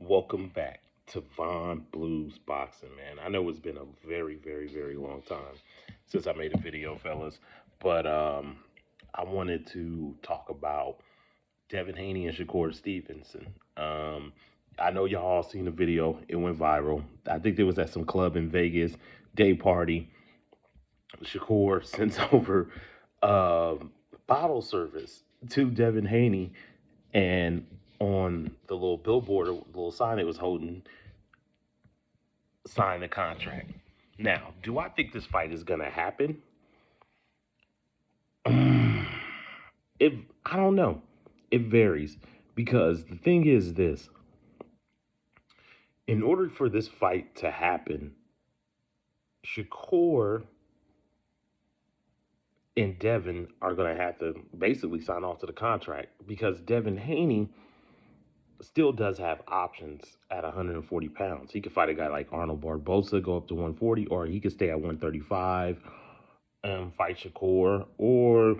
Welcome back to Von Blues Boxing, man. I know it's been a very, very, very long time since I made a video, fellas, but I wanted to talk about Devin Haney and Shakur Stevenson. Um, I know y'all all seen the video; it went viral. I think there was at some club in Vegas, day party. Shakur sends over bottle service to Devin Haney, and on the little billboard, the little sign it was holding, sign the contract. Now, do I think this fight is gonna happen? It I don't know. It varies because the thing is this: in order for this fight to happen, Shakur and Devin are gonna have to basically sign off to the contract because Devin Haney still does have options at 140 pounds. He could fight a guy like Arnold Barbosa, go up to 140, or he could stay at 135 and fight Shakur. Or,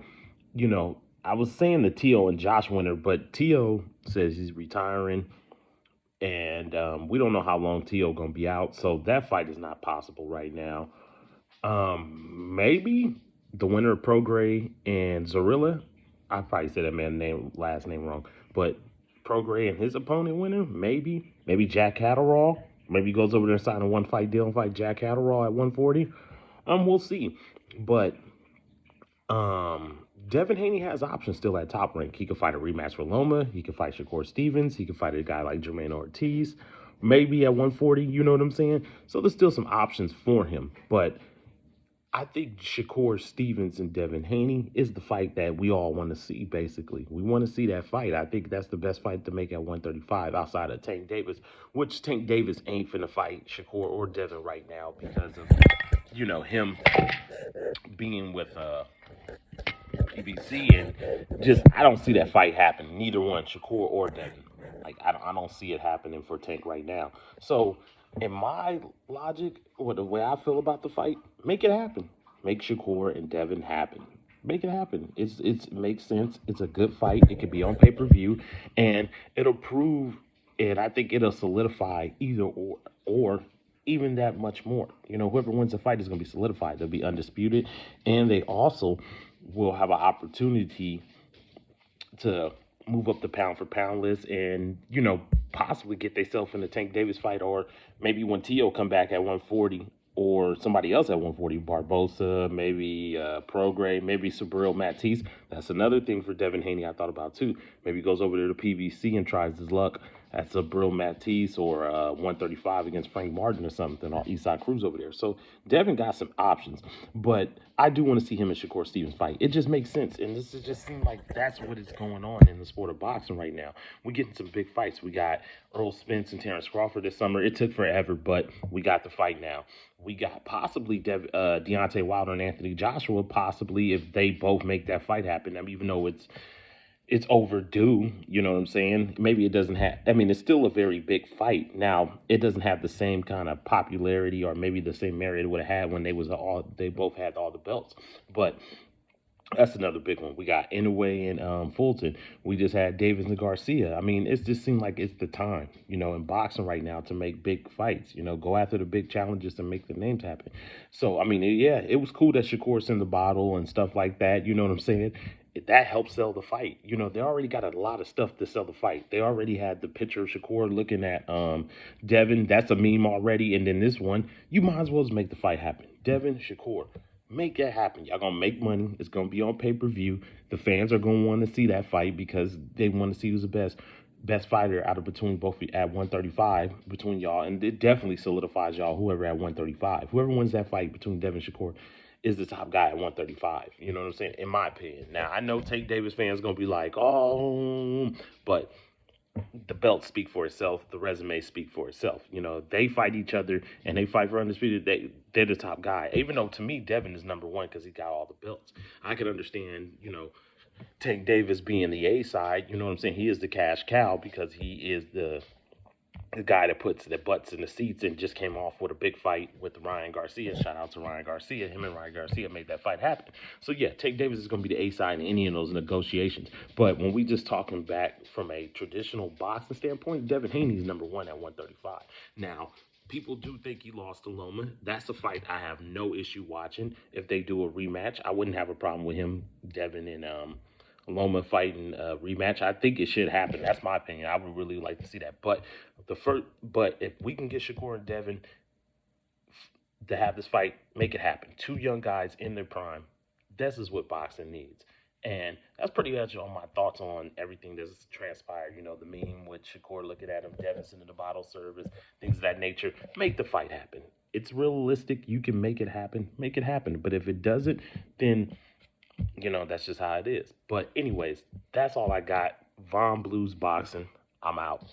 I was saying the Tio and Josh winner, but Tio says he's retiring, and we don't know how long Tio gonna be out, so that fight is not possible right now. Maybe the winner of Prograis and Zorilla. I probably said that man name last name wrong, but Prograis and his opponent winner, maybe Jack Catterall. Maybe he goes over there and sign a one fight deal and fight Jack Catterall at 140. We'll see. But Devin Haney has options still at top rank. He could fight a rematch with Loma. He could fight Shakur Stevens. He could fight a guy like Jermaine Ortiz. Maybe at 140, you know what I'm saying? So there's still some options for him. But I think Shakur Stevens and Devin Haney is the fight that we all want to see, basically. We want to see that fight. I think that's the best fight to make at 135 outside of Tank Davis, which Tank Davis ain't finna fight Shakur or Devin right now because of, him being with PBC, and just I don't see that fight happen. Neither one, Shakur or Devin. Like I don't see it happening for Tank right now. So, in my logic or the way I feel about the fight, make it happen. Make Shakur and Devin happen. Make it happen. It makes sense. It's a good fight. It could be on pay per view, and it'll prove. And I think it'll solidify either or even that much more. Whoever wins the fight is going to be solidified. They'll be undisputed, and they also will have an opportunity to move up the pound for pound list and possibly get themselves in the Tank Davis fight, or maybe when Tio come back at 140 or somebody else at 140, Barbosa, maybe Prograis, maybe Subriel Matisse. That's another thing for Devin Haney I thought about too. Maybe he goes over there to PVC and tries his luck at Subriel Matisse, or 135 against Frank Martin or something, or Eastside Cruz over there. So Devin got some options, but I do want to see him and Shakur Stevens fight. It just makes sense, and this is just seems like that's what is going on in the sport of boxing right now. We're getting some big fights. We got Earl Spence and Terrence Crawford this summer. It took forever, but we got the fight now. We got possibly Deontay Wilder and Anthony Joshua, possibly if they both make that fight happen. I mean, even though it's overdue, you know what I'm saying? Maybe it doesn't have, I mean, it's still a very big fight. Now, it doesn't have the same kind of popularity or maybe the same merit it would have had when they both had all the belts. But that's another big one. We got Inoue and Fulton. We just had Davis and Garcia. I mean, it just seemed like it's the time, in boxing right now to make big fights. Go after the big challenges and make the names happen. So, I mean, yeah, it was cool that Shakur's in the bottle and stuff like that. You know what I'm saying? That helps sell the fight. They already got a lot of stuff to sell the fight. They already had the picture of Shakur looking at Devin. That's a meme already. And then this one, you might as well just make the fight happen. Devin, Shakur. Make it happen. Y'all gonna make money. It's gonna be on pay per view. The fans are gonna want to see that fight because they want to see who's the best fighter out of between both at 135 between y'all, and it definitely solidifies y'all. Whoever at 135, whoever wins that fight between Devin and Shakur is the top guy at 135. You know what I'm saying? In my opinion. Now I know Tank Davis fans gonna be like, oh, but the belts speak for itself. The resume speak for itself. They fight each other and they fight for undisputed. They're the top guy. Even though to me Devin is number one because he got all the belts. I can understand Tank Davis being the A side. You know what I'm saying? He is the cash cow because he is the the guy that butts in the seats and just came off with a big fight with Ryan Garcia. Shout out to Ryan Garcia. Him and Ryan Garcia made that fight happen. So yeah, Tank Davis is going to be the A side in any of those negotiations. But when we just talking back from a traditional boxing standpoint, Devin Haney's #1 at 135. Now, people do think he lost to Loma. That's a fight I have no issue watching. If they do a rematch, I wouldn't have a problem with him, Devin, and Loma fighting rematch. I think it should happen. That's my opinion. I would really like to see that. But if we can get Shakur and Devin to have this fight, make it happen. Two young guys in their prime. This is what boxing needs. And that's pretty much all my thoughts on everything that's transpired. You know, the meme with Shakur looking at him, Devin in the bottle service, things of that nature. Make the fight happen. It's realistic. You can make it happen. Make it happen. But if it doesn't, then that's just how it is. But anyways, that's all I got. Von Blues Boxing. I'm out.